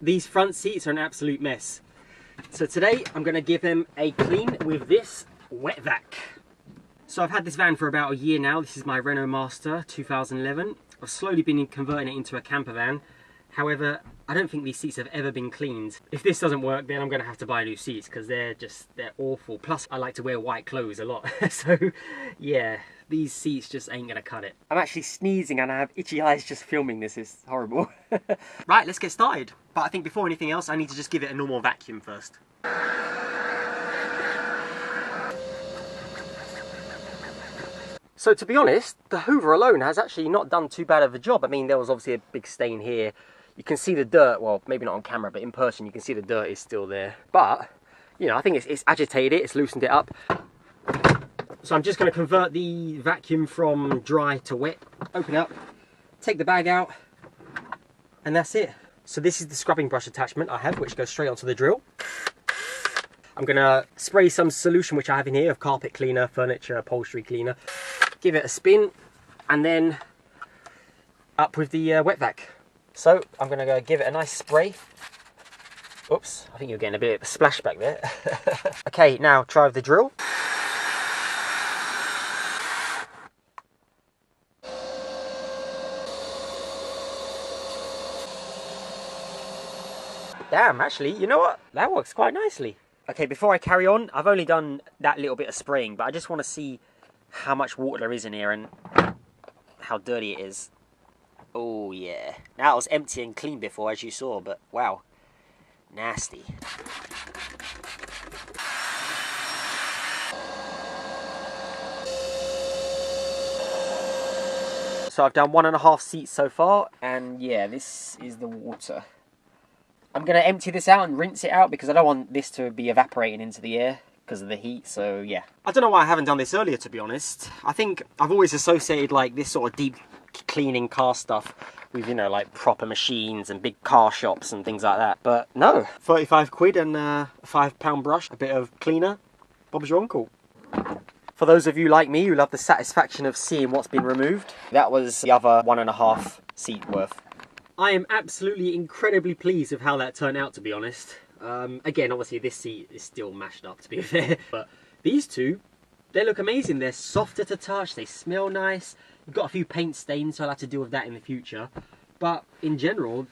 these front seats are an absolute mess. So today I'm going to give them a clean with this wet vac. So I've had this van for about a year now. This is my Renault Master 2011. I've slowly been converting it into a camper van. However, I don't think these seats have ever been cleaned. If this doesn't work, then I'm going to have to buy new seats because they're awful. Plus, I like to wear white clothes a lot. So, yeah, these seats just ain't going to cut it. I'm actually sneezing and I have itchy eyes just filming this. It's horrible. Right, let's get started. But I think before anything else, I need to just give it a normal vacuum first. So to be honest, the Hoover alone has actually not done too bad of a job. I mean, there was obviously a big stain here. You can see the dirt, well, maybe not on camera, but in person you can see the dirt is still there. But, you know, I think it's agitated it, it's loosened it up. So I'm just going to convert the vacuum from dry to wet. Open it up, take the bag out, and that's it. So this is the scrubbing brush attachment I have, which goes straight onto the drill. I'm going to spray some solution which I have in here of carpet cleaner, furniture, upholstery cleaner. Give it a spin, and then up with the wet vac. So I'm going to go give it a nice spray. Oops, I think you're getting a bit of a splash back there. Okay, now try with the drill. Damn, actually, you know what? That works quite nicely. Okay, before I carry on, I've only done that little bit of spraying, but I just want to see how much water there is in here and how dirty it is. Oh yeah. Now it was empty and clean before, as you saw, but wow, nasty. So I've done 1.5 seats so far, and yeah, this is the water. I'm going to empty this out and rinse it out because I don't want this to be evaporating into the air because of the heat, so yeah. I don't know why I haven't done this earlier, to be honest. I think I've always associated like this sort of deep cleaning car stuff with, you know, like proper machines and big car shops and things like that. But no, 35 quid and a £5 brush, a bit of cleaner, Bob's your uncle. For those of you like me who love the satisfaction of seeing what's been removed, that was the other 1.5 seat worth. I am absolutely incredibly pleased with how that turned out, to be honest. Again, obviously this seat is still mashed up, to be fair, but these two, they look amazing. They're softer to touch, they smell nice. You've got a few paint stains, so I'll have to deal with that in the future. But in general,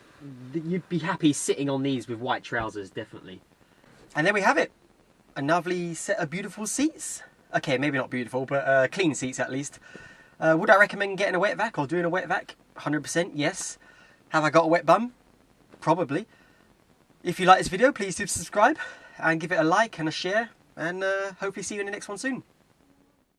you'd be happy sitting on these with white trousers, definitely. And there we have it. A lovely set of beautiful seats. Okay, maybe not beautiful, but clean seats at least. Would I recommend getting a wet vac or doing a wet vac? 100% yes. Have I got a wet bum? Probably. If you like this video, please do subscribe and give it a like and a share, and hopefully see you in the next one soon.